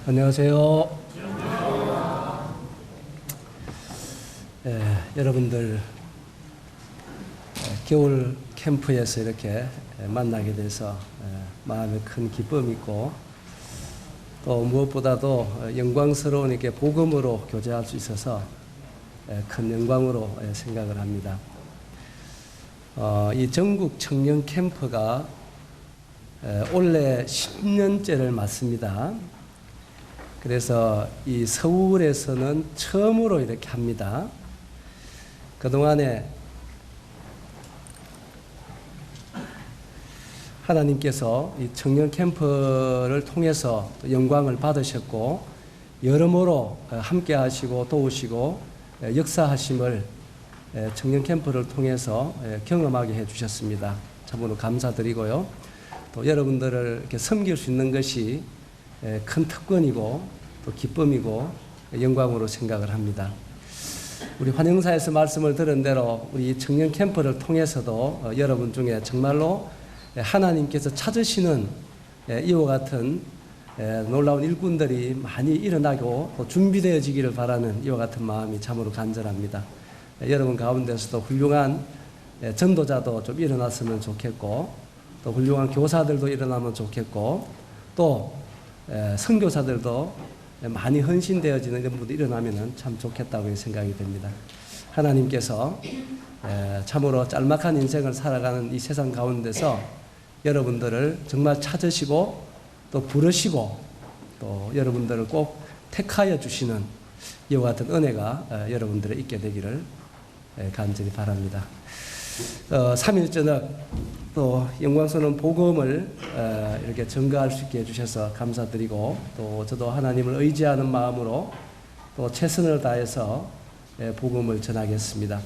안녕하세요. 여러분들 겨울 캠프에서 이렇게 만나게 돼서 마음에 큰 기쁨이 있고 또 무엇보다도 영광스러운 이렇게 복음으로 교제할 수 있어서 큰 영광으로 생각을 합니다. 이 전국 청년 캠프가 올해 10년째를 맞습니다. 그래서 이 서울에서는 처음으로 이렇게 합니다. 그동안에 하나님께서 이 청년 캠프를 통해서 영광을 받으셨고 여러모로 함께 하시고 도우시고 역사하심을 청년 캠프를 통해서 경험하게 해 주셨습니다. 참으로 감사드리고요. 또 여러분들을 이렇게 섬길 수 있는 것이 큰 특권이고 또 기쁨이고 영광으로 생각을 합니다. 우리 환영사에서 말씀을 들은 대로 우리 청년 캠프를 통해서도 여러분 중에 정말로 하나님께서 찾으시는 이와 같은 놀라운 일꾼들이 많이 일어나고 또 준비되어지기를 바라는 이와 같은 마음이 참으로 간절합니다. 여러분 가운데서도 훌륭한 전도자도 좀 일어났으면 좋겠고 또 훌륭한 교사들도 일어나면 좋겠고 또 선교사들도 많이 헌신되어지는 이런 분들이 일어나면 참 좋겠다고 생각이 됩니다. 하나님께서 참으로 짤막한 인생을 살아가는 이 세상 가운데서 여러분들을 정말 찾으시고 또 부르시고 또 여러분들을 꼭 택하여 주시는 이와 같은 은혜가 여러분들에 있게 되기를 간절히 바랍니다. 3일 저녁 또 영광스러운 복음을 이렇게 전가할 수 있게 해주셔서 감사드리고 또 저도 하나님을 의지하는 마음으로 또 최선을 다해서 복음을 전하겠습니다.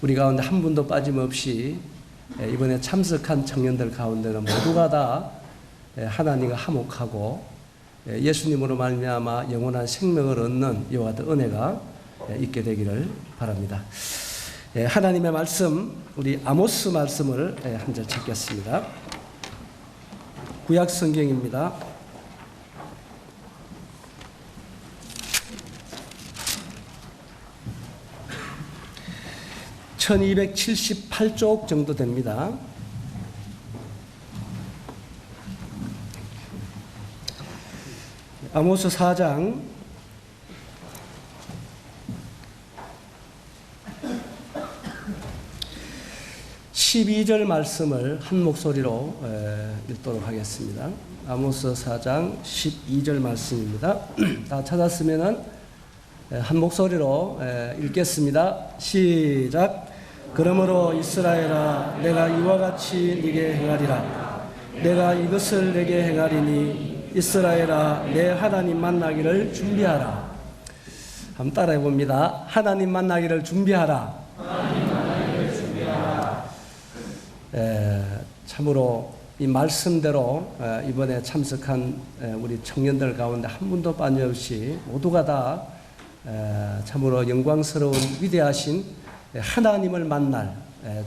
우리 가운데 한 분도 빠짐없이 이번에 참석한 청년들 가운데는 모두가 다 하나님과 화목하고 예수님으로 말미암아 영원한 생명을 얻는 이와 같은 은혜가 있게 되기를 바랍니다. 하나님의 말씀, 우리 아모스 말씀을 한 절 찾겠습니다. 구약 성경입니다. (1278쪽) 정도 됩니다. 아모스 4장 12절 말씀을 한 목소리로 읽도록 하겠습니다. 아모스 4장 12절 말씀입니다. 다 찾았으면은 한 목소리로 읽겠습니다. 시작. 그러므로 이스라엘아, 내가 이와 같이 네게 행하리라. 내가 이것을 내게 행하리니 이스라엘아, 내 하나님 만나기를 준비하라. 한번 따라해 봅니다. 하나님 만나기를 준비하라. 참으로 이 말씀대로 이번에 참석한 우리 청년들 가운데 한 분도 빠짐없이 모두가 다 참으로 영광스러운 위대하신 하나님을 만날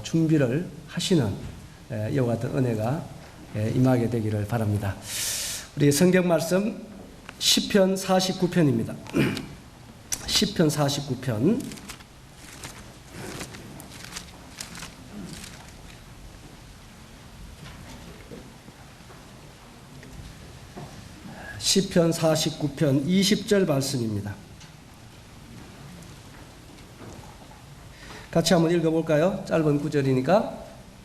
준비를 하시는 이와 같은 은혜가 임하게 되기를 바랍니다. 우리 성경 말씀 시편 49편입니다. 시편 49편 시편 49편 20절 말씀입니다. 같이 한번 읽어볼까요? 짧은 구절이니까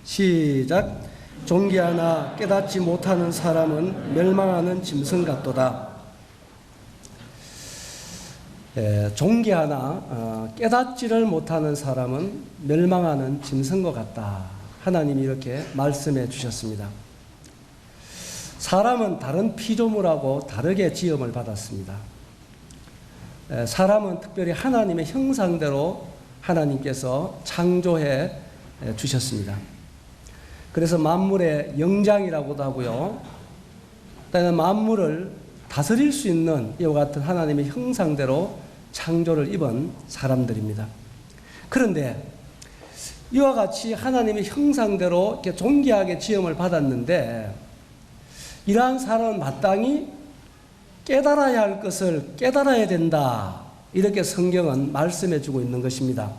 시작. 존귀하나 깨닫지 못하는 사람은 멸망하는 짐승 같도다. 존귀하나 깨닫지를 못하는 사람은 멸망하는 짐승과 같다. 하나님이 이렇게 말씀해 주셨습니다. 사람은 다른 피조물하고 다르게 지음을 받았습니다. 사람은 특별히 하나님의 형상대로 하나님께서 창조해 주셨습니다. 그래서 만물의 영장이라고도 하고요. 그다음에 만물을 다스릴 수 있는 이와 같은 하나님의 형상대로 창조를 입은 사람들입니다. 그런데 이와 같이 하나님의 형상대로 이렇게 존귀하게 지음을 받았는데 이러한 사람은 마땅히 깨달아야 할 것을 깨달아야 된다. 이렇게 성경은 말씀해 주고 있는 것입니다.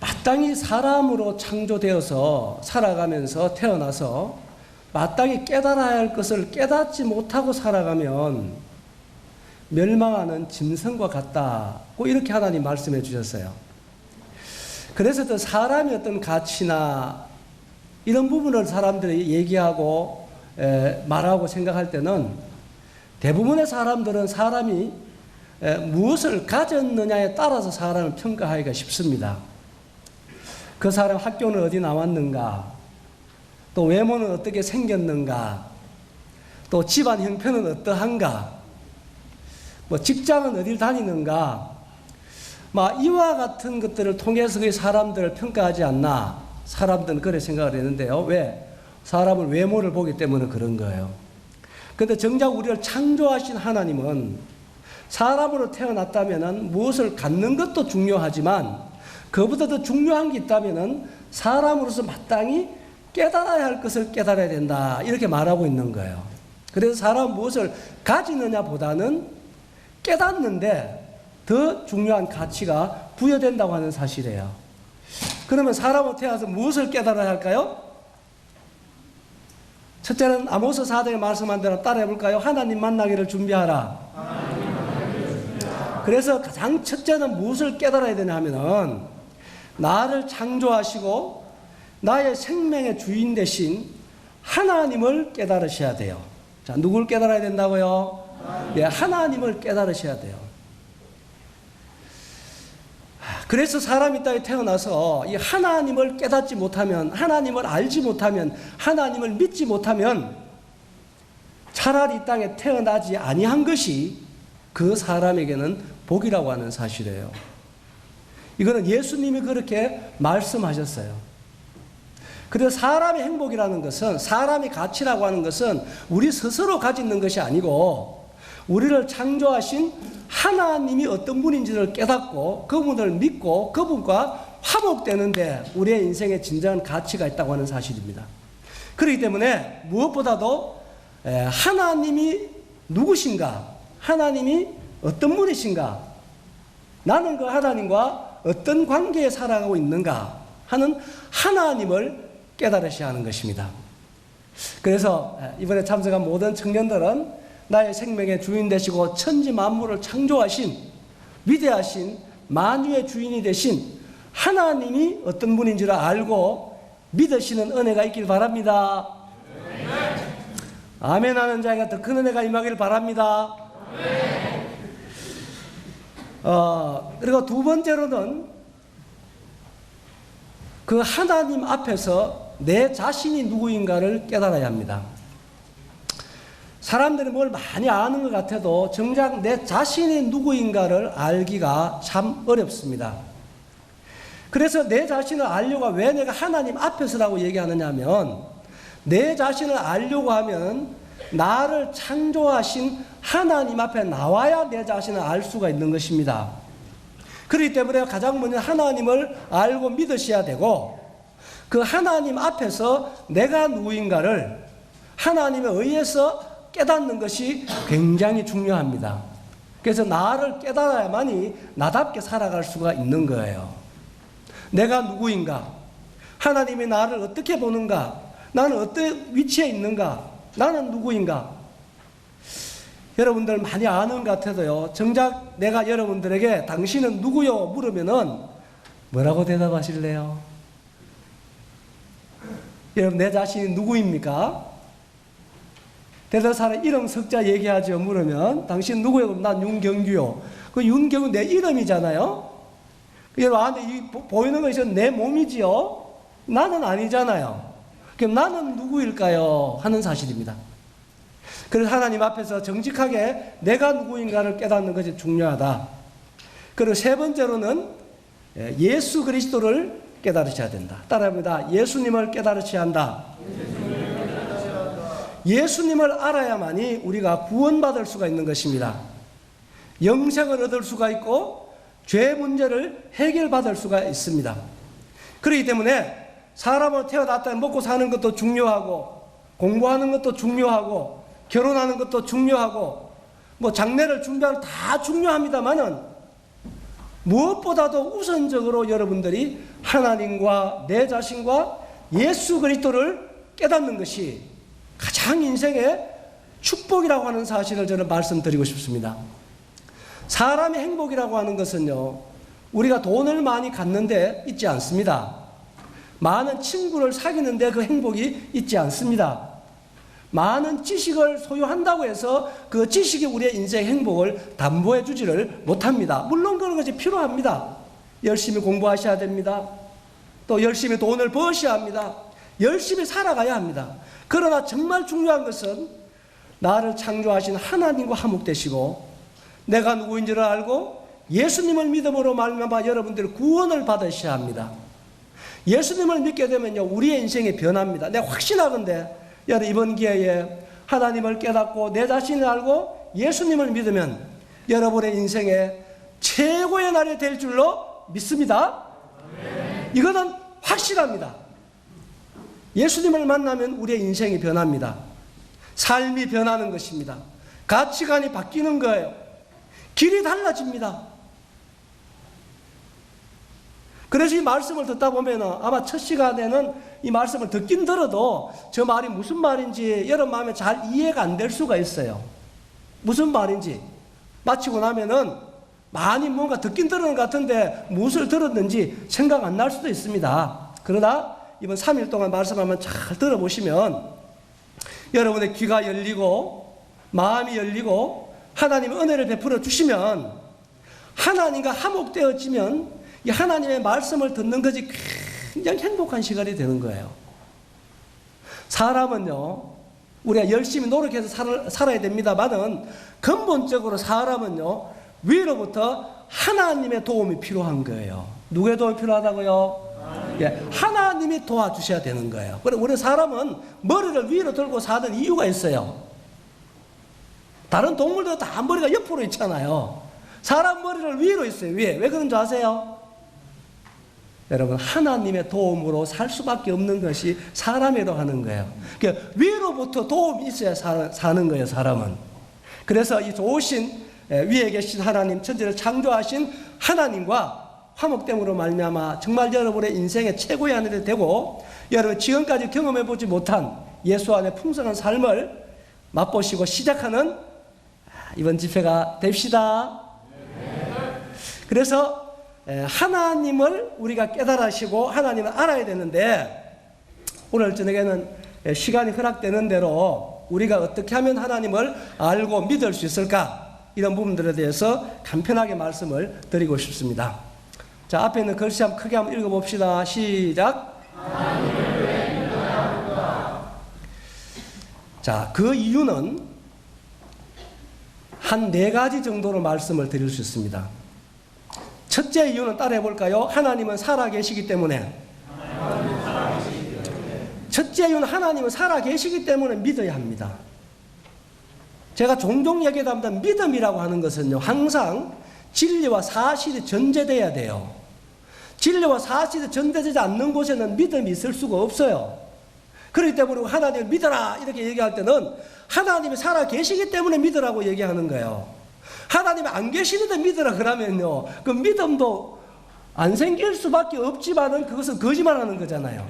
마땅히 사람으로 창조되어서 살아가면서 태어나서 마땅히 깨달아야 할 것을 깨닫지 못하고 살아가면 멸망하는 짐승과 같다고 이렇게 하나님 말씀해 주셨어요. 그래서 또 사람의 어떤 가치나 이런 부분을 사람들이 얘기하고 말하고 생각할 때는 대부분의 사람들은 사람이 무엇을 가졌느냐에 따라서 사람을 평가하기가 쉽습니다. 그 사람 학교는 어디 나왔는가, 또 외모는 어떻게 생겼는가, 또 집안 형편은 어떠한가, 뭐 직장은 어딜 다니는가, 이와 같은 것들을 통해서 그 사람들을 평가하지 않나, 사람들은 그렇게 생각을 했는데요. 왜? 사람은 외모를 보기 때문에 그런 거예요. 그런데 정작 우리를 창조하신 하나님은 사람으로 태어났다면 무엇을 갖는 것도 중요하지만 그보다 더 중요한 게 있다면 사람으로서 마땅히 깨달아야 할 것을 깨달아야 된다. 이렇게 말하고 있는 거예요. 그래서 사람은 무엇을 가지느냐 보다는 깨닫는데 더 중요한 가치가 부여된다고 하는 사실이에요. 그러면 사람으로 태어나서 무엇을 깨달아야 할까요? 첫째는 아모스 4장에 말씀한 대로 따라해 볼까요? 하나님 만나기를 준비하라. 그래서 가장 첫째는 무엇을 깨달아야 되냐 하면은 나를 창조하시고 나의 생명의 주인 되신 하나님을 깨달으셔야 돼요. 자, 누굴 깨달아야 된다고요? 하나님을 깨달으셔야 돼요. 그래서 사람이 이 땅에 태어나서 이 하나님을 깨닫지 못하면, 하나님을 알지 못하면, 하나님을 믿지 못하면 차라리 이 땅에 태어나지 아니한 것이 그 사람에게는 복이라고 하는 사실이에요. 이거는 예수님이 그렇게 말씀하셨어요. 그래서 사람의 행복이라는 것은, 사람의 가치라고 하는 것은 우리 스스로 가지는 것이 아니고 우리를 창조하신 하나님이 어떤 분인지를 깨닫고 그분을 믿고 그분과 화목되는데 우리의 인생에 진정한 가치가 있다고 하는 사실입니다. 그렇기 때문에 무엇보다도 하나님이 누구신가, 하나님이 어떤 분이신가, 나는 그 하나님과 어떤 관계에 살아가고 있는가 하는 하나님을 깨달으셔야 하는 것입니다. 그래서 이번에 참석한 모든 청년들은 나의 생명의 주인 되시고 천지 만물을 창조하신 위대하신 만유의 주인이 되신 하나님이 어떤 분인지를 알고 믿으시는 은혜가 있길 바랍니다. 아멘 하는 자에게 더 큰 은혜가 임하길 바랍니다. 그리고 두 번째로는 그 하나님 앞에서 내 자신이 누구인가를 깨달아야 합니다. 사람들이 뭘 많이 아는 것 같아도 정작 내 자신이 누구인가를 알기가 참 어렵습니다. 그래서 내 자신을 알려고 왜 내가 하나님 앞에서라고 얘기하느냐 하면 내 자신을 알려고 하면 나를 창조하신 하나님 앞에 나와야 내 자신을 알 수가 있는 것입니다. 그렇기 때문에 가장 먼저 하나님을 알고 믿으셔야 되고 그 하나님 앞에서 내가 누구인가를 하나님에 의해서 깨닫는 것이 굉장히 중요합니다. 그래서 나를 깨달아야만이 나답게 살아갈 수가 있는 거예요. 내가 누구인가? 하나님이 나를 어떻게 보는가? 나는 어떤 위치에 있는가? 나는 누구인가? 여러분들 많이 아는 것 같아도요, 정작 내가 여러분들에게 당신은 누구요? 물으면은 뭐라고 대답하실래요? 여러분, 내 자신이 누구입니까? 대다사람 이름 석자 얘기하죠. 물으면 당신 누구요? 그럼 난 윤경규요. 그 윤경은 내 이름이잖아요. 여러분 안에 보이는 것이 내 몸이지요. 나는 아니잖아요. 그럼 나는 누구일까요? 하는 사실입니다. 그래서 하나님 앞에서 정직하게 내가 누구인가를 깨닫는 것이 중요하다. 그리고 세 번째로는 예수 그리스도를 깨달으셔야 된다. 따라합니다. 예수님을 깨달으셔야 한다. 예수님을 알아야만이 우리가 구원받을 수가 있는 것입니다. 영생을 얻을 수가 있고 죄 문제를 해결받을 수가 있습니다. 그렇기 때문에 사람을 태어났다 먹고 사는 것도 중요하고 공부하는 것도 중요하고 결혼하는 것도 중요하고 뭐 장례를 준비하는 다 중요합니다만은 무엇보다도 우선적으로 여러분들이 하나님과 내 자신과 예수 그리스도를 깨닫는 것이 가장 인생의 축복이라고 하는 사실을 저는 말씀드리고 싶습니다. 사람의 행복이라고 하는 것은요, 우리가 돈을 많이 갖는데 있지 않습니다. 많은 친구를 사귀는데 그 행복이 있지 않습니다. 많은 지식을 소유한다고 해서 그 지식이 우리의 인생의 행복을 담보해 주지를 못합니다. 물론 그런 것이 필요합니다. 열심히 공부하셔야 됩니다. 또 열심히 돈을 버셔야 합니다. 열심히 살아가야 합니다. 그러나 정말 중요한 것은 나를 창조하신 하나님과 화목되시고 내가 누구인지를 알고 예수님을 믿음으로 말미암아 여러분들이 구원을 받으셔야 합니다. 예수님을 믿게 되면요, 우리의 인생이 변합니다. 내가 확신하건대 여러분 이번 기회에 하나님을 깨닫고 내 자신을 알고 예수님을 믿으면 여러분의 인생의 최고의 날이 될 줄로 믿습니다. 이거는 확실합니다. 예수님을 만나면 우리의 인생이 변합니다. 삶이 변하는 것입니다. 가치관이 바뀌는 거예요. 길이 달라집니다. 그래서 이 말씀을 듣다 보면 아마 첫 시간에는 이 말씀을 듣긴 들어도 저 말이 무슨 말인지 여러분 마음에 잘 이해가 안 될 수가 있어요. 무슨 말인지 마치고 나면은 많이 뭔가 듣긴 들은 것 같은데 무엇을 들었는지 생각 안 날 수도 있습니다. 그러나 이번 3일 동안 말씀하면 잘 들어보시면 여러분의 귀가 열리고 마음이 열리고 하나님의 은혜를 베풀어 주시면 하나님과 화목되어지면 이 하나님의 말씀을 듣는 것이 굉장히 행복한 시간이 되는 거예요. 사람은요, 우리가 열심히 노력해서 살아야 됩니다만은 근본적으로 사람은요, 위로부터 하나님의 도움이 필요한 거예요. 누구의 도움이 필요하다고요? 예, 하나님이 도와주셔야 되는 거예요. 그래, 우리 사람은 머리를 위로 들고 사는 이유가 있어요. 다른 동물도 다 머리가 옆으로 있잖아요. 사람 머리를 위로 있어요. 위에. 왜 그런 줄 아세요? 여러분, 하나님의 도움으로 살 수밖에 없는 것이 사람이라고 하는 거예요. 그러니까 위로부터 도움이 있어야 사는 거예요, 사람은. 그래서 이 좋으신 위에 계신 하나님, 천지를 창조하신 하나님과 화목됨으로 말미암아 정말 여러분의 인생의 최고의 하늘이 되고 여러분 지금까지 경험해 보지 못한 예수 안에 풍성한 삶을 맛보시고 시작하는 이번 집회가 됩시다. 그래서 하나님을 우리가 깨달으시고 하나님을 알아야 되는데 오늘 저녁에는 시간이 허락되는 대로 우리가 어떻게 하면 하나님을 알고 믿을 수 있을까, 이런 부분들에 대해서 간편하게 말씀을 드리고 싶습니다. 자, 앞에 있는 글씨 한번 크게 한번 읽어봅시다. 시작. 자, 그 이유는 한 4가지 정도로 말씀을 드릴 수 있습니다. 첫째 이유는 따라해 볼까요? 하나님은 살아계시기 때문에. 첫째 이유는 하나님은 살아계시기 때문에 믿어야 합니다. 제가 종종 얘기합니다. 믿음이라고 하는 것은요, 항상 진리와 사실이 전제돼야 돼요. 진리와 사실이 전제되지 않는 곳에는 믿음이 있을 수가 없어요. 그렇기 때문에 하나님을 믿어라 이렇게 얘기할 때는 하나님이 살아계시기 때문에 믿으라고 얘기하는 거예요. 하나님이 안 계시는데 믿으라 그러면요, 그 믿음도 안 생길 수밖에 없지만은 그것은 거짓말하는 거잖아요.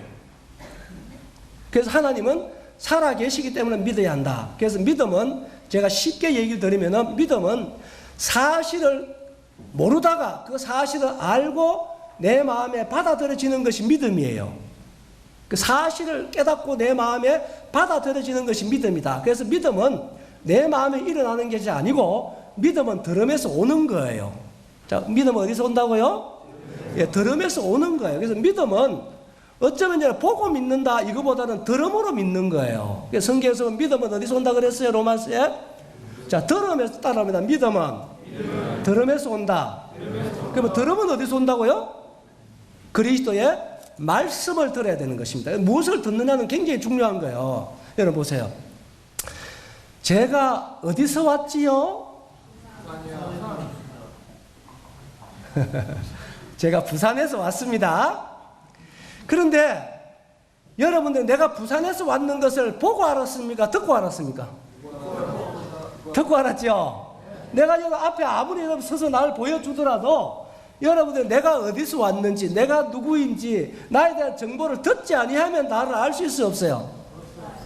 그래서 하나님은 살아계시기 때문에 믿어야 한다. 그래서 믿음은 제가 쉽게 얘기를 드리면은 믿음은 사실을 모르다가 그 사실을 알고 내 마음에 받아들여지는 것이 믿음이에요. 그 사실을 깨닫고 내 마음에 받아들여지는 것이 믿음이다. 그래서 믿음은 내 마음에 일어나는 것이 아니고 믿음은 들음에서 오는 거예요. 자, 믿음은 어디서 온다고요? 예, 들음에서 오는 거예요. 그래서 믿음은 어쩌면 보고 믿는다 이거보다는 들음으로 믿는 거예요. 그래서 성경에서 믿음은 어디서 온다 그랬어요? 로마서에? 자, 들음에서 따라합니다. 믿음은 들음에서 온다. 그러면 들음은 어디서 온다고요? 그리스도의 말씀을 들어야 되는 것입니다. 무엇을 듣느냐는 굉장히 중요한 거예요. 여러분 보세요. 제가 어디서 왔지요? 제가 부산에서 왔습니다. 그런데 여러분들, 내가 부산에서 왔는 것을 보고 알았습니까? 듣고 알았습니까? 듣고 알았죠? 내가 여기 앞에 아무리 서서 나를 보여주더라도 여러분들, 내가 어디서 왔는지, 내가 누구인지 나에 대한 정보를 듣지 아니하면 나를 알 수 있어 없어요?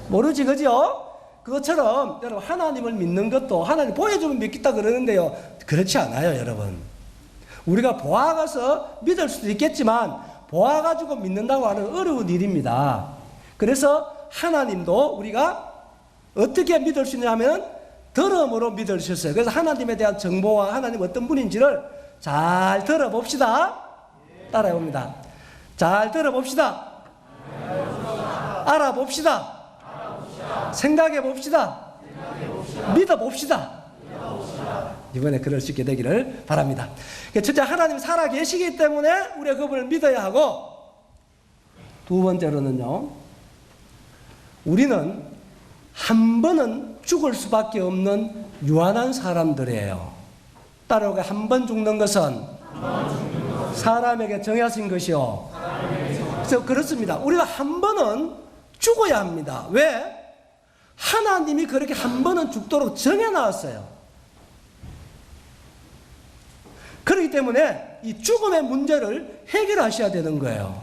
모르지, 그죠? 그것처럼 여러분, 하나님을 믿는 것도 하나님 보여주면 믿겠다 그러는데요, 그렇지 않아요. 여러분, 우리가 보아가서 믿을 수도 있겠지만 보아가지고 믿는다고 하는 어려운 일입니다. 그래서 하나님도 우리가 어떻게 믿을 수 있냐면 들음으로 믿을 수 있어요. 그래서 하나님에 대한 정보와 하나님 어떤 분인지를 잘 들어봅시다. 따라해봅니다. 잘 들어봅시다. 알아봅시다. 생각해봅시다. 믿어봅시다. 이번에 그럴 수 있게 되기를 바랍니다. 첫째, 하나님 살아계시기 때문에 우리가 그분을 믿어야 하고, 두 번째로는요, 우리는 한 번은 죽을 수밖에 없는 유한한 사람들이에요. 따라오게, 한 번 죽는 것은 사람에게 정하신 것이요. 그래서 그렇습니다. 우리가 한 번은 죽어야 합니다. 왜? 하나님이 그렇게 한 번은 죽도록 정해놨어요. 그렇기 때문에 이 죽음의 문제를 해결하셔야 되는 거예요.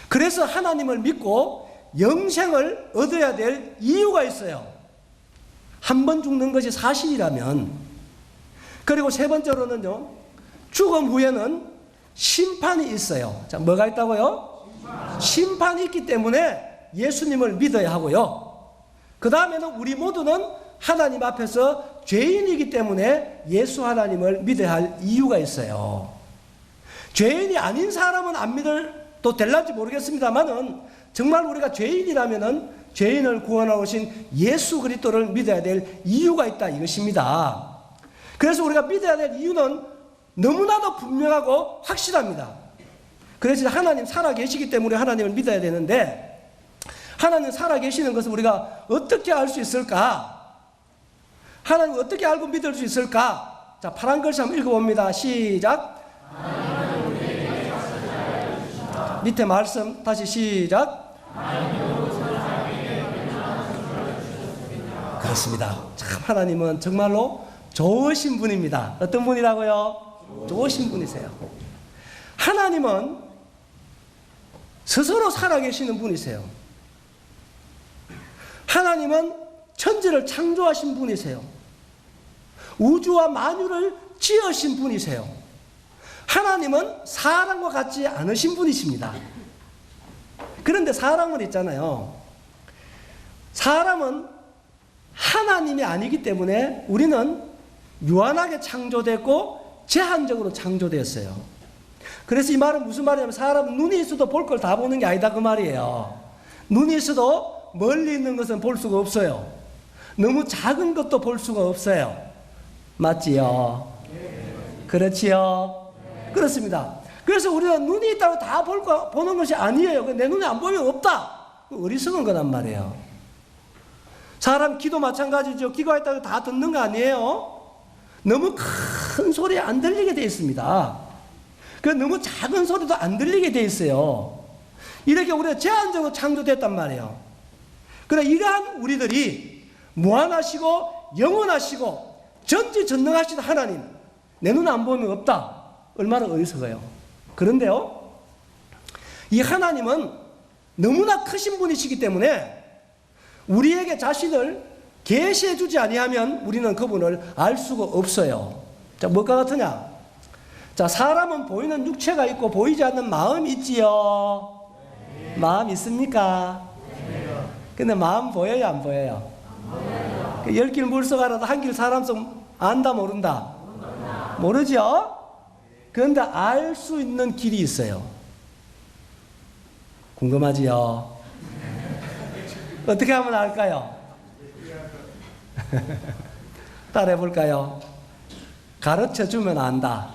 그래서 하나님을 믿고 영생을 얻어야 될 이유가 있어요. 한 번 죽는 것이 사실이라면. 그리고 세 번째로는요, 죽음 후에는 심판이 있어요. 자, 뭐가 있다고요? 심판이 있기 때문에 예수님을 믿어야 하고요. 그 다음에는 우리 모두는 하나님 앞에서 죄인이기 때문에 예수 하나님을 믿어야 할 이유가 있어요. 죄인이 아닌 사람은 안 믿어도 될런지 모르겠습니다만은 정말 우리가 죄인이라면은 죄인을 구원하러 오신 예수 그리스도를 믿어야 될 이유가 있다, 이것입니다. 그래서 우리가 믿어야 될 이유는 너무나도 분명하고 확실합니다. 그래서 하나님 살아계시기 때문에 하나님을 믿어야 되는데, 하나님 살아계시는 것을 우리가 어떻게 알 수 있을까? 하나님 어떻게 알고 믿을 수 있을까? 자, 파란 글씨 한번 읽어봅니다. 시작. 밑에 말씀 다시 시작. 그렇습니다. 참 하나님은 정말로 좋으신 분입니다. 어떤 분이라고요? 좋으신 분이세요. 하나님은 스스로 살아계시는 분이세요. 하나님은 천지를 창조하신 분이세요. 우주와 만유를 지으신 분이세요. 하나님은 사람과 같지 않으신 분이십니다. 그런데 사람은 있잖아요. 사람은 하나님이 아니기 때문에 우리는 유한하게 창조됐고 제한적으로 창조되었어요. 그래서 이 말은 무슨 말이냐면, 사람은 눈이 있어도 볼 걸 다 보는 게 아니다, 그 말이에요. 눈이 있어도 멀리 있는 것은 볼 수가 없어요. 너무 작은 것도 볼 수가 없어요. 맞지요? 그렇지요? 그렇습니다. 그래서 우리가 눈이 있다고 다 보는 것이 아니에요. 내 눈에 안 보이면 없다. 어리석은 거란 말이에요. 사람 기도 마찬가지죠. 기도가 있다고 다 듣는 거 아니에요. 너무 큰 소리 안 들리게 돼 있습니다. 너무 작은 소리도 안 들리게 돼 있어요. 이렇게 우리가 제한적으로 창조됐단 말이에요. 그래, 이러한 우리들이 무한하시고 영원하시고 전지전능하신 하나님, 내 눈에 안 보이면 없다. 얼마나 어리석어요. 그런데요, 이 하나님은 너무나 크신 분이시기 때문에 우리에게 자신을 계시해 주지 아니하면 우리는 그분을 알 수가 없어요. 자, 뭐가 같으냐? 자, 사람은 보이는 육체가 있고 보이지 않는 마음이 있지요. 마음 있습니까? 근데 마음 보여요, 안 보여요? 열 길 물속 알아도 한 길 사람 속 안다, 모른다? 모르죠? 그런데 알 수 있는 길이 있어요. 궁금하지요? 어떻게 하면 알까요? 따라해볼까요? 가르쳐주면 안다.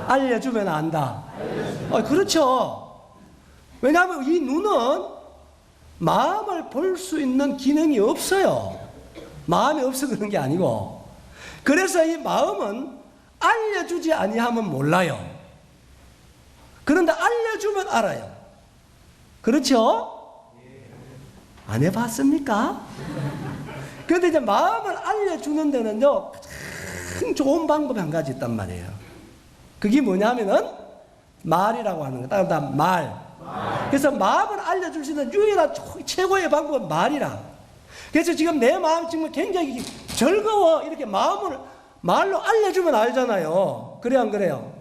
알려주면 안다. 그렇죠. 왜냐하면 이 눈은 마음을 볼 수 있는 기능이 없어요. 마음이 없어 그런 게 아니고. 그래서 이 마음은 알려주지 아니하면 몰라요. 그런데 알려주면 알아요. 그렇죠? 안 해봤습니까? 그런데 이제 마음을 알려주는 데는요, 가장 좋은 방법이 한 가지 있단 말이에요. 그게 뭐냐면은 말이라고 하는 거다. 다음 말. 그래서 마음을 알려줄 수 있는 유일한 최고의 방법은 말이라. 그래서 지금 내 마음이 지금 굉장히 즐거워 이렇게 마음을 말로 알려주면 알잖아요. 그래 안 그래요?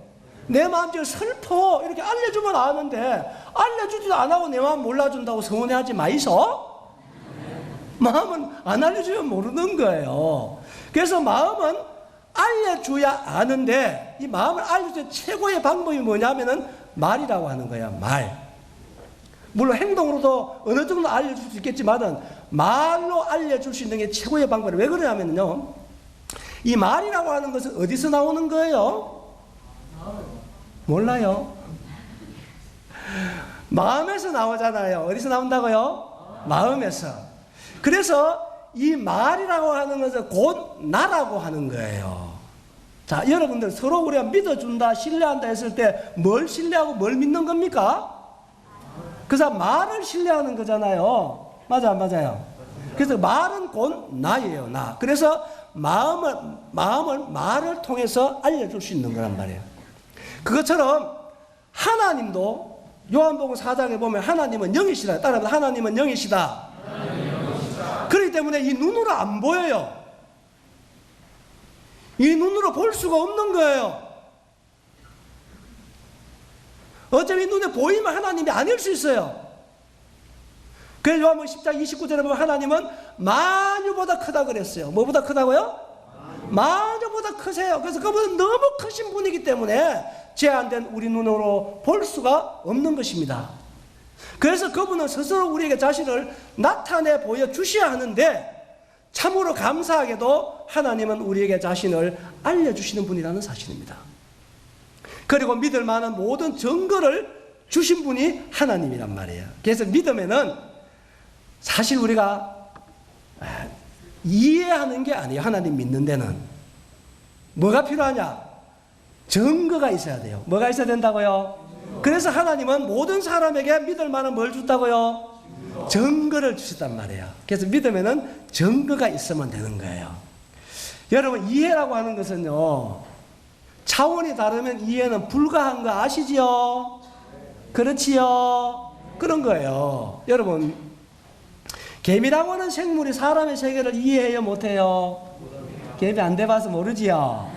내 마음 지금 슬퍼 이렇게 알려주면 아는데 알려주지도 안 하고 내 마음 몰라준다고 서운해하지 마이소. 마음은 안 알려주면 모르는 거예요. 그래서 마음은 알려줘야 아는데 이 마음을 알려줄 최고의 방법이 뭐냐면은 말이라고 하는 거야. 말. 물론 행동으로도 어느 정도 알려줄 수 있겠지만은 말로 알려줄 수 있는 게 최고의 방법이에요. 왜 그러냐면요, 이 말이라고 하는 것은 어디서 나오는 거예요? 몰라요. 마음에서 나오잖아요. 어디서 나온다고요? 마음에서. 그래서 이 말이라고 하는 것은 곧 나라고 하는 거예요. 자, 여러분들 서로 우리가 믿어준다, 신뢰한다 했을 때 뭘 신뢰하고 뭘 믿는 겁니까? 그래서 말을 신뢰하는 거잖아요. 맞아, 안 맞아요? 그래서 말은 곧 나예요, 나. 그래서 마음을 말을 통해서 알려줄 수 있는 거란 말이에요. 그것처럼 하나님도 요한복음 4장에 보면 하나님은 영이시다. 따라서 하나님은 영이시다. 그렇기 때문에 이 눈으로 안 보여요. 이 눈으로 볼 수가 없는 거예요. 어차피 눈에 보이면 하나님이 아닐 수 있어요. 그래서 요한복음 10장 29절에 보면 하나님은 만유보다 크다 그랬어요. 뭐보다 크다고요? 만유보다 크세요. 그래서 그분은 너무 크신 분이기 때문에 제한된 우리 눈으로 볼 수가 없는 것입니다. 그래서 그분은 스스로 우리에게 자신을 나타내 보여주셔야 하는데 참으로 감사하게도 하나님은 우리에게 자신을 알려주시는 분이라는 사실입니다. 그리고 믿을 만한 모든 증거를 주신 분이 하나님이란 말이에요. 그래서 믿음에는 사실 우리가 이해하는 게 아니에요. 하나님 믿는 데는 뭐가 필요하냐? 증거가 있어야 돼요. 뭐가 있어야 된다고요? 그래서 하나님은 모든 사람에게 믿을 만한 뭘 줬다고요? 증거를 주셨단 말이에요. 그래서 믿음에는 증거가 있으면 되는 거예요. 여러분, 이해라고 하는 것은요, 차원이 다르면 이해는 불가한 거 아시지요? 그렇지요? 그런 거예요. 여러분, 개미라고 하는 생물이 사람의 세계를 이해해요, 못해요? 개미 안 돼봐서 모르지요?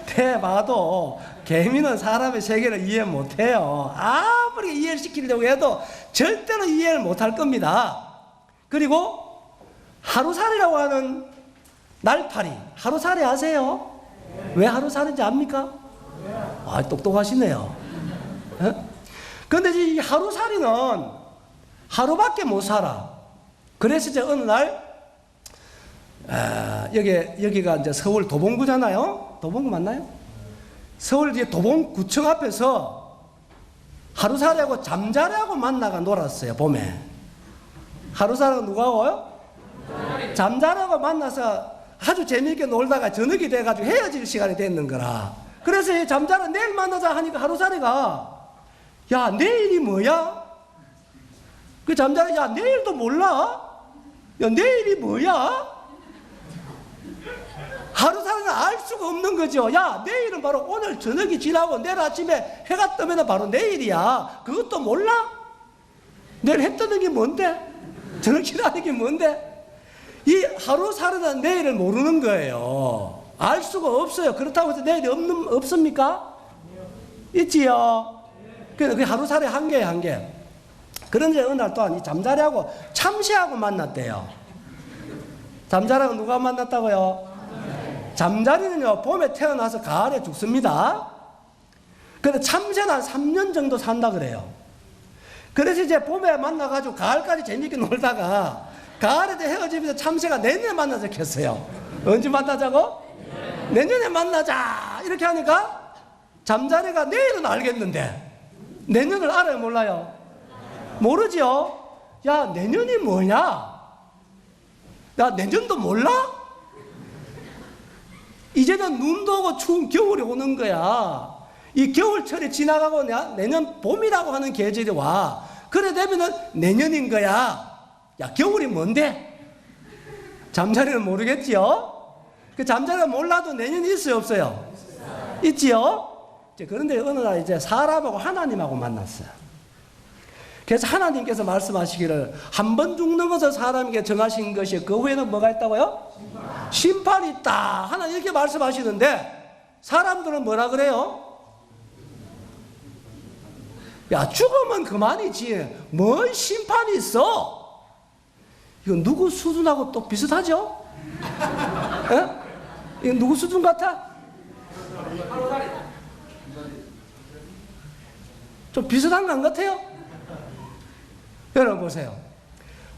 돼봐도 개미는 사람의 세계를 이해 못해요. 아무리 이해를 시키려고 해도 절대로 이해를 못할 겁니다. 그리고 하루살이라고 하는 날파리, 하루살이 아세요? 왜 하루살인지 압니까? 아, 똑똑하시네요. 그런데 이 하루살이는 하루밖에 못 살아. 그래서 이제 어느 날 여기가 이제 서울 도봉구잖아요. 도봉구 맞나요? 서울 이제 도봉구청 앞에서 하루살이하고 잠자리하고 만나가 놀았어요. 봄에. 하루살이하고 누가 와요? 잠자리하고 만나서 아주 재미있게 놀다가 저녁이 돼가지고 헤어질 시간이 됐는 거라. 그래서 이 잠자리 내일 만나자 하니까 하루살이가 야, 내일이 뭐야? 그 잠자리 야, 내일도 몰라? 야, 내일이 뭐야? 하루살이는 알 수가 없는 거죠. 야, 내일은 바로 오늘 저녁이 지나고 내일 아침에 해가 뜨면 바로 내일이야. 그것도 몰라? 내일 해 뜨는 게 뭔데? 저녁 지나는 게 뭔데? 이 하루살이는 내일을 모르는 거예요. 알 수가 없어요. 그렇다고 해서 내일이 없습니까? 있지요. 그 하루살이 한계예요, 한계. 그런데 어느 날 또한 이 잠자리하고 참새하고 만났대요. 잠자리하고 누가 만났다고요? 잠자리는요, 봄에 태어나서 가을에 죽습니다. 그런데 참새는 한 3년 정도 산다 그래요. 그래서 이제 봄에 만나가지고 가을까지 재밌게 놀다가 가을에 헤어지면서 참새가 내년에 만나자 했어요. 언제 만나자고? 내년에 만나자 이렇게 하니까 잠자리가 내일은 알겠는데 내년을 알아요, 몰라요? 모르죠. 야, 내년이 뭐냐? 나 내년도 몰라? 이제는 눈도 오고 추운 겨울이 오는 거야. 이 겨울철이 지나가고 내년 봄이라고 하는 계절이 와. 그래 되면은 내년인 거야. 야, 겨울이 뭔데? 잠자리는 모르겠지요? 그 잠자리가 몰라도 내년이 있어요, 없어요? 있지요? 그런데 어느 날 이제 사람하고 하나님하고 만났어요. 그래서 하나님께서 말씀하시기를 한 번 죽는 것을 사람에게 정하신 것이 그 후에는 뭐가 있다고요? 심판이 있다. 하나님 이렇게 말씀하시는데 사람들은 뭐라 그래요? 야, 죽으면 그만이지. 뭔 심판이 있어? 이거 누구 수준하고 또 비슷하죠? 에? 이거 누구 수준 같아? 좀 비슷한 거 안 같아요? 여러분 보세요.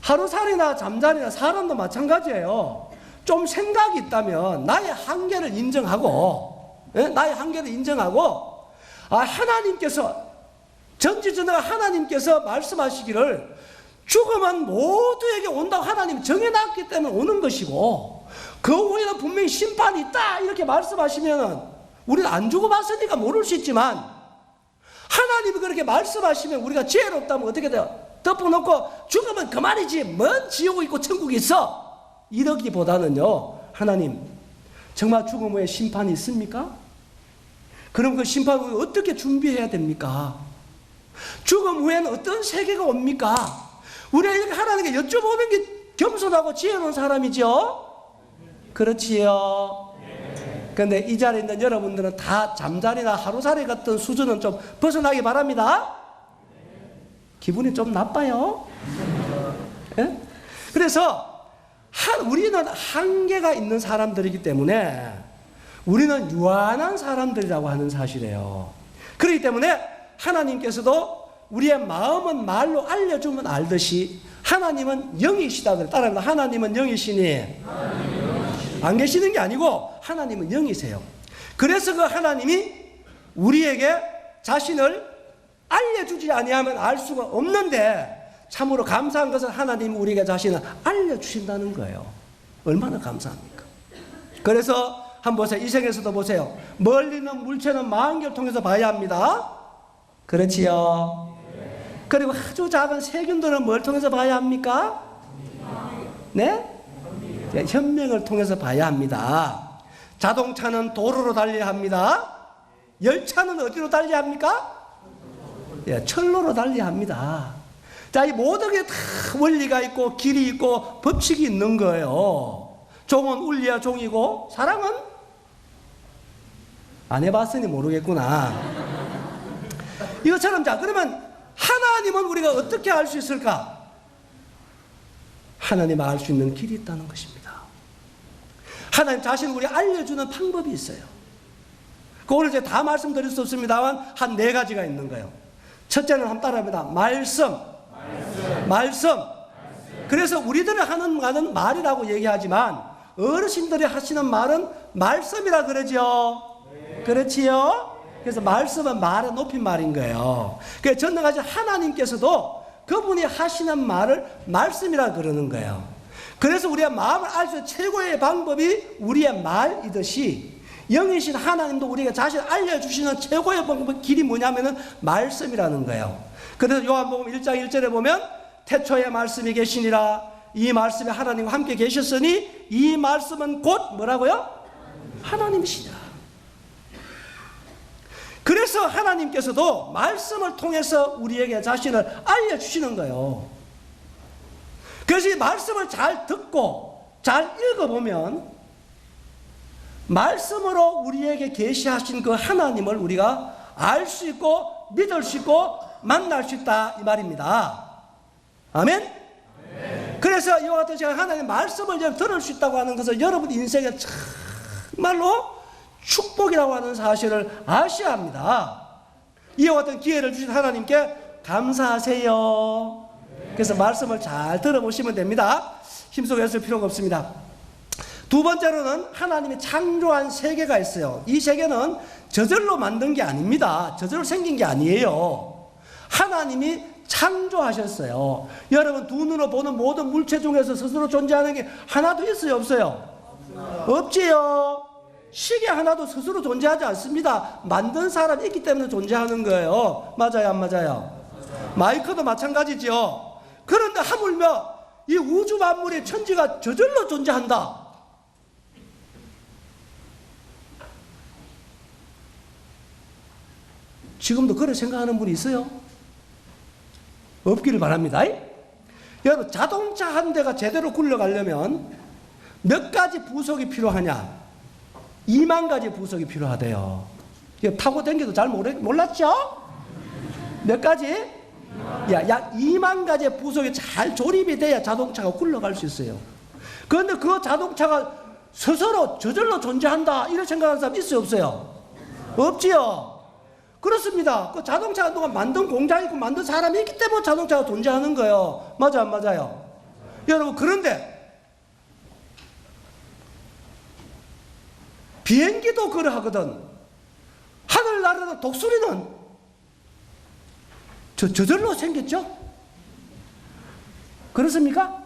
하루살이나 잠자리나 사람도 마찬가지예요. 좀 생각이 있다면 나의 한계를 인정하고, 나의 한계를 인정하고, 하나님께서 전지전능한 하나님께서 말씀하시기를 죽음은 모두에게 온다고 하나님이 정해놨기 때문에 오는 것이고 그 후에는 분명히 심판이 있다 이렇게 말씀하시면 우리는 안 죽어봤으니까 모를 수 있지만 하나님이 그렇게 말씀하시면 우리가 지혜롭다면 어떻게 돼요? 덮어놓고 죽으면 그만이지 뭔 지옥이 있고 천국이 있어 이러기보다는요, 하나님 정말 죽음 후에 심판이 있습니까? 그럼 그 심판 후에 어떻게 준비해야 됩니까? 죽음 후에는 어떤 세계가 옵니까? 우리가 이렇게 하나님께 여쭤보는 게 겸손하고 지혜로운 사람이죠? 그렇지요? 그런데 이 자리에 있는 여러분들은 다 잠자리나 하루살이 같은 수준은 좀 벗어나기 바랍니다. 기분이 좀 나빠요. 예? 그래서 우리는 한계가 있는 사람들이기 때문에 우리는 유한한 사람들이라고 하는 사실이에요. 그렇기 때문에 하나님께서도 우리의 마음은 말로 알려주면 알듯이 하나님은 영이시다 그래. 따라합니다. 하나님은 영이시니 안 계시는 게 아니고 하나님은 영이세요. 그래서 그 하나님이 우리에게 자신을 알려주지 아니하면 알 수가 없는데 참으로 감사한 것은 하나님이 우리에게 자신을 알려주신다는 거예요. 얼마나 감사합니까? 그래서 한번 보세요. 이 생에서도 보세요. 멀리 있는 물체는 망원경을 통해서 봐야 합니다. 그렇지요? 그리고 아주 작은 세균들은 뭘 통해서 봐야 합니까? 네? 현명을 통해서 봐야 합니다. 자동차는 도로로 달려야 합니다. 열차는 어디로 달려야 합니까? 철로로 달려야 합니다. 자, 이 모든 게 다 원리가 있고 길이 있고 법칙이 있는 거예요. 종은 울려야 종이고 사랑은 안 해봤으니 모르겠구나. 이것처럼 자, 그러면 하나님은 우리가 어떻게 알 수 있을까? 하나님 알 수 있는 길이 있다는 것입니다. 하나님 자신 우리 알려주는 방법이 있어요. 오늘 제가 다 말씀드릴 수 없습니다만 한 4가지가 있는 거예요. 첫째는 한번 따라합니다. 말씀. 그래서 우리들이 하는 말은 말이라고 얘기하지만 어르신들이 하시는 말은 말씀이라 그러죠. 그렇지요? 그래서 말씀은 말의 높임말인 거예요. 그래서 전능하신 하나님께서도 그분이 하시는 말을 말씀이라 그러는 거예요. 그래서 우리의 마음을 알 수 있는 최고의 방법이 우리의 말이듯이 영이신 하나님도 우리가 자신을 알려주시는 최고의 방법, 길이 뭐냐면은 말씀이라는 거예요. 그래서 요한복음 1장 1절에 보면 태초에 말씀이 계시니라 이 말씀이 하나님과 함께 계셨으니 이 말씀은 곧 뭐라고요? 하나님이시다. 그래서 하나님께서도 말씀을 통해서 우리에게 자신을 알려주시는 거예요. 그래서 이 말씀을 잘 듣고 잘 읽어보면 말씀으로 우리에게 계시하신 그 하나님을 우리가 알 수 있고 믿을 수 있고 만날 수 있다 이 말입니다. 아멘? 그래서 이와 같은 시간 하나님의 말씀을 들을 수 있다고 하는 것은 여러분 인생에 정말로 축복이라고 하는 사실을 아셔야 합니다. 이와 같은 기회를 주신 하나님께 감사하세요. 그래서 말씀을 잘 들어보시면 됩니다. 힘쓰고 애쓸 필요가 없습니다. 두 번째로는 하나님이 창조한 세계가 있어요. 이 세계는 저절로 만든 게 아닙니다. 저절로 생긴 게 아니에요. 하나님이 창조하셨어요. 여러분, 두 눈으로 보는 모든 물체 중에서 스스로 존재하는 게 하나도 있어요, 없어요? 없지요. 시계 하나도 스스로 존재하지 않습니다. 만든 사람이 있기 때문에 존재하는 거예요. 맞아요, 안 맞아요? 마이크도 마찬가지죠. 그런데 하물며 이 우주 만물의 천지가 저절로 존재한다. 지금도 그렇게 생각하는 분이 있어요? 없기를 바랍니다. 여러분, 자동차 한 대가 제대로 굴러가려면 몇 가지 부속이 필요하냐? 2만 가지 부속이 필요하대요. 타고 다니기도 잘 몰랐죠? 몇 가지? 약 2만 가지의 부속이 잘 조립이 돼야 자동차가 굴러갈 수 있어요. 그런데 그 자동차가 스스로 저절로 존재한다, 이런 생각하는 사람 있어요, 없어요? 없지요. 그렇습니다. 그 자동차가 누가 만든 공장이 있고 만든 사람이 있기 때문에 자동차가 존재하는 거예요. 맞아, 안 맞아요? 여러분, 그런데 비행기도 그러하거든. 하늘 나르는 독수리는 저절로 생겼죠? 그렇습니까?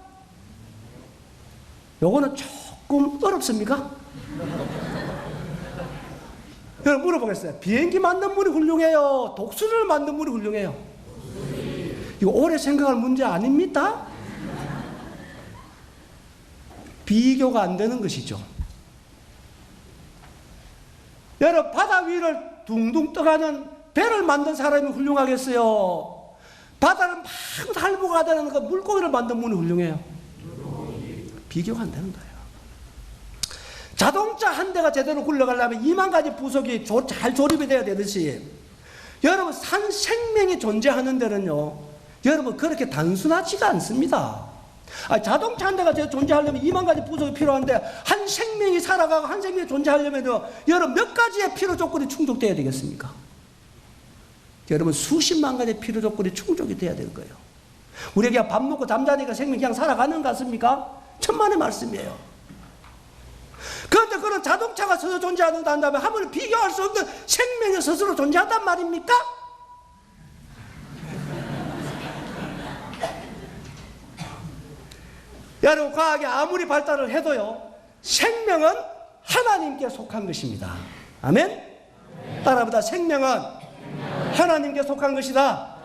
요거는 조금 어렵습니까? 여러분, 물어보겠어요. 비행기 만든 분이 훌륭해요? 독수리를 만든 분이 훌륭해요? 이거 오래 생각할 문제 아닙니까? 비교가 안 되는 것이죠. 여러분, 바다 위를 둥둥 떠가는 배를 만든 사람이 훌륭하겠어요? 바다를 막 달고 가다는 그 물고기를 만든 분이 훌륭해요? 비교가 안 되는 거예요. 자동차 한 대가 제대로 굴러가려면 2만 가지 부속이 잘 조립이 돼야 되듯이, 여러분, 산 생명이 존재하는 데는요, 여러분, 그렇게 단순하지가 않습니다. 자동차 한 대가 존재하려면 2만 가지 부속이 필요한데, 한 생명이 살아가고 한 생명이 존재하려면요, 여러분, 몇 가지의 필요 조건이 충족돼야 되겠습니까? 여러분, 수십만 가지의 필요 조건이 충족이 돼야 되는 거예요. 우리가 밥 먹고 잠자니까 생명이 그냥 살아가는 것 같습니까? 천만의 말씀이에요. 그런데 그런 자동차가 스스로 존재한다 한다면 한번 비교할 수 없는 생명이 스스로 존재한단 말입니까? 여러분, 과학이 아무리 발달을 해도요, 생명은 하나님께 속한 것입니다. 아멘? 따라합니다. 생명은 하나님께 속한 것이다.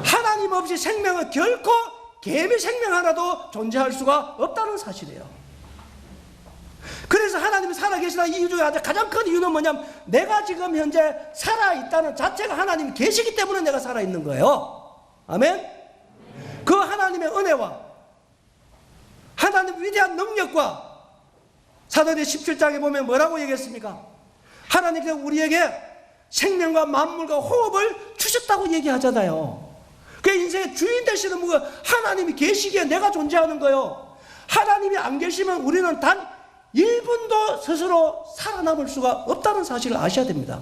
하나님 없이 생명은 결코 개미 생명 하나도 존재할 수가 없다는 사실이에요. 그래서 하나님이 살아계시다 이유 중에 가장 큰 이유는 뭐냐면, 내가 지금 현재 살아있다는 자체가 하나님이 계시기 때문에 내가 살아있는 거예요. 아멘? 그 하나님의 은혜와 하나님의 위대한 능력과, 사도행전 17장에 보면 뭐라고 얘기했습니까? 하나님께서 우리에게 생명과 만물과 호흡을 주셨다고 얘기하잖아요. 그 인생의 주인 되시는 분은 하나님이 계시기에 내가 존재하는 거예요. 하나님이 안 계시면 우리는 단 1분도 스스로 살아남을 수가 없다는 사실을 아셔야 됩니다.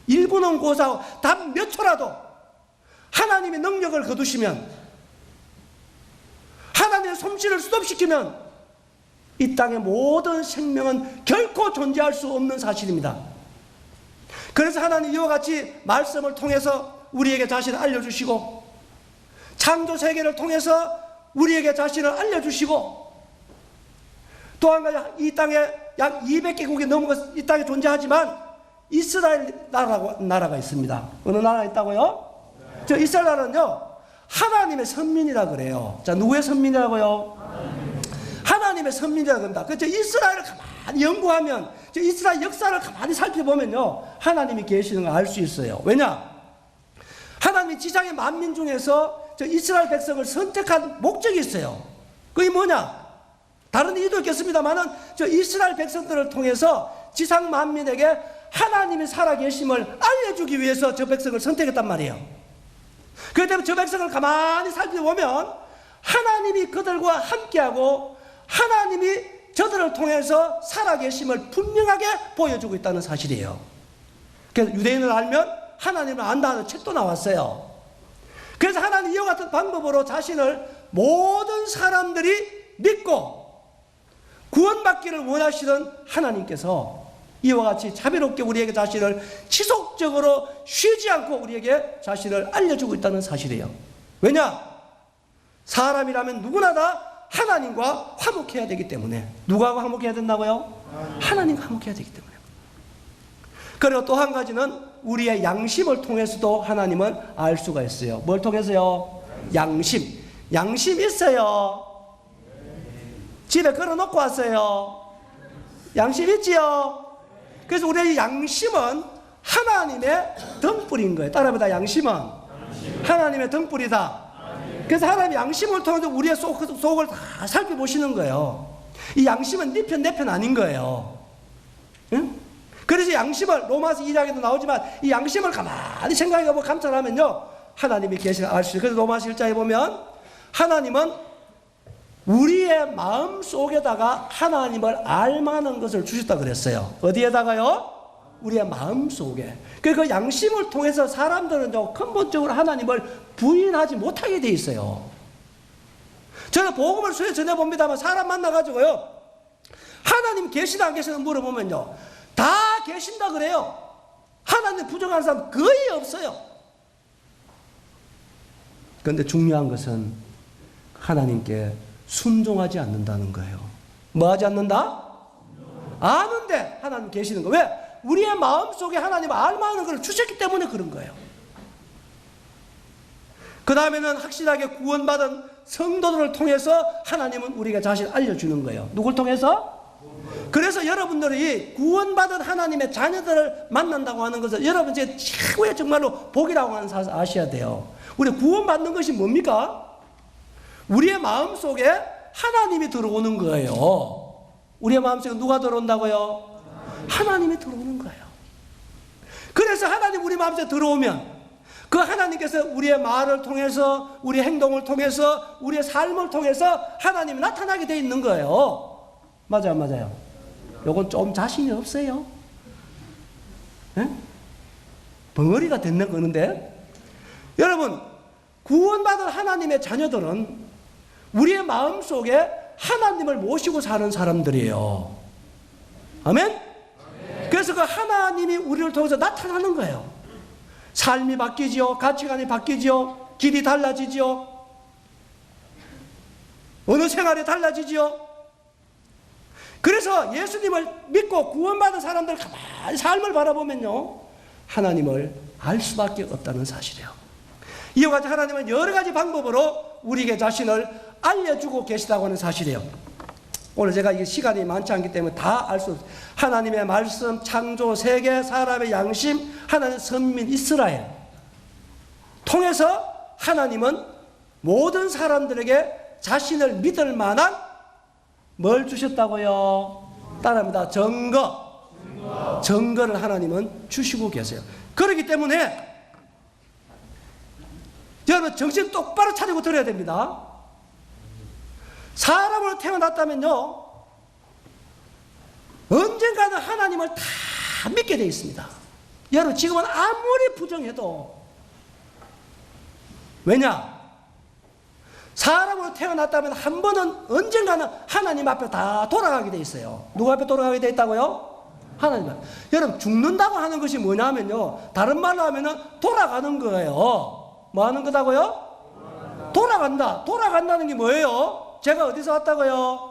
1분은 고사하고 단 몇 초라도 하나님의 능력을 거두시면, 하나님의 솜씨를 스톱시키면 이 땅의 모든 생명은 결코 존재할 수 없는 사실입니다. 그래서 하나님 이와 같이 말씀을 통해서 우리에게 자신을 알려주시고, 창조 세계를 통해서 우리에게 자신을 알려주시고, 또 한 가지, 이 땅에 약 200개국이 넘은 이 땅에 존재하지만 이스라엘 나라가 있습니다. 어느 나라에 있다고요? 저 이스라엘 나라는요, 하나님의 선민이라 그래요. 자, 누구의 선민이라고요? 하나님의 선민이라고 합니다. 그래서 이스라엘을 가만히 연구하면, 저 이스라엘 역사를 가만히 살펴보면요, 하나님이 계시는 걸 알 수 있어요. 왜냐? 하나님이 지상의 만민 중에서 저 이스라엘 백성을 선택한 목적이 있어요. 그게 뭐냐? 다른 이유도 있겠습니다만은 저 이스라엘 백성들을 통해서 지상 만민에게 하나님이 살아계심을 알려주기 위해서 저 백성을 선택했단 말이에요. 그렇기 때문에 저 백성을 가만히 살펴보면 하나님이 그들과 함께하고 하나님이 저들을 통해서 살아계심을 분명하게 보여주고 있다는 사실이에요. 그래서 유대인을 알면 하나님을 안다는 책도 나왔어요. 그래서 하나님 이와 같은 방법으로 자신을 모든 사람들이 믿고 구원받기를 원하시는 하나님께서 이와 같이 자비롭게 우리에게 자신을 지속적으로 쉬지 않고 우리에게 자신을 알려주고 있다는 사실이에요. 왜냐? 사람이라면 누구나 다 하나님과 화목해야 되기 때문에. 누구하고 화목해야 된다고요? 하나님과 화목해야 되기 때문에. 그리고 또 한 가지는 우리의 양심을 통해서도 하나님을 알 수가 있어요. 뭘 통해서요? 양심. 양심 있어요? 집에 걸어놓고 왔어요? 양심 있지요? 그래서 우리의 양심은 하나님의 등불인 거예요. 따라해보다. 양심은 하나님의 등불이다. 그래서 하나님의 양심을 통해서 우리의 속을 다 살펴보시는 거예요. 이 양심은 네 편, 내 편 아닌 거예요. 응? 그래서 양심을, 로마서 2장에도 나오지만 이 양심을 가만히 생각해보고 감찰하면요, 하나님이 계시는 알 수 있어요. 그래서 로마서 1장에 보면 하나님은 우리의 마음 속에다가 하나님을 알만한 것을 주셨다 그랬어요. 어디에다가요? 우리의 마음 속에. 그 양심을 통해서 사람들은 근본적으로 하나님을 부인하지 못하게 돼 있어요. 저는 복음을 수요 전해봅니다만 사람 만나가지고요, 하나님 계시나 안 계시나 물어보면요, 다 계신다 그래요. 하나님 부정하는 사람 거의 없어요. 그런데 중요한 것은 하나님께 순종하지 않는다는 거예요. 뭐 하지 않는다? 아는데 하나님 계시는 거. 왜? 우리의 마음속에 하나님 알만한 걸 주셨기 때문에 그런 거예요. 그 다음에는 확실하게 구원받은 성도들을 통해서 하나님은 우리가 자신을 알려주는 거예요. 누굴 통해서? 그래서 여러분들이 구원받은 하나님의 자녀들을 만난다고 하는 것은 여러분 제 최고의 정말로 복이라고 하는 사실 아셔야 돼요. 우리 구원받는 것이 뭡니까? 우리의 마음속에 하나님이 들어오는 거예요. 우리의 마음속에 누가 들어온다고요? 하나님이 들어오는 거예요. 그래서 하나님 우리 마음속에 들어오면 그 하나님께서 우리의 말을 통해서, 우리의 행동을 통해서, 우리의 삶을 통해서 하나님이 나타나게 돼 있는 거예요. 맞아요, 맞아요. 요건 좀 자신이 없어요. 에? 벙어리가 됐는 거는데, 여러분, 구원받은 하나님의 자녀들은 우리의 마음속에 하나님을 모시고 사는 사람들이에요. 아멘? 그래서 그 하나님이 우리를 통해서 나타나는 거예요. 삶이 바뀌지요. 가치관이 바뀌지요. 길이 달라지지요. 어느 생활이 달라지지요. 그래서 예수님을 믿고 구원받은 사람들 가만히 삶을 바라보면요, 하나님을 알 수밖에 없다는 사실이에요. 이와 같이 하나님은 여러 가지 방법으로 우리에게 자신을 알려주고 계시다고 하는 사실이에요. 오늘 제가 이게 시간이 많지 않기 때문에 다 알 수 없어요. 하나님의 말씀, 창조, 세계, 사람의 양심, 하나님의 선민 이스라엘 통해서 하나님은 모든 사람들에게 자신을 믿을 만한 뭘 주셨다고요? 따라합니다. 증거를 하나님은 주시고 계세요. 그렇기 때문에 여러분 정신 똑바로 차리고 들어야 됩니다. 사람으로 태어났다면요, 언젠가는 하나님을 다 믿게 되어 있습니다. 여러분 지금은 아무리 부정해도. 왜냐? 사람으로 태어났다면 한 번은 언젠가는 하나님 앞에 다 돌아가게 되어 있어요. 누구 앞에 돌아가게 되어 있다고요? 하나님 앞에. 여러분 죽는다고 하는 것이 뭐냐면요, 다른 말로 하면은 돌아가는 거예요. 뭐 하는 거다고요? 돌아간다. 돌아간다는 게 뭐예요? 제가 어디서 왔다고요?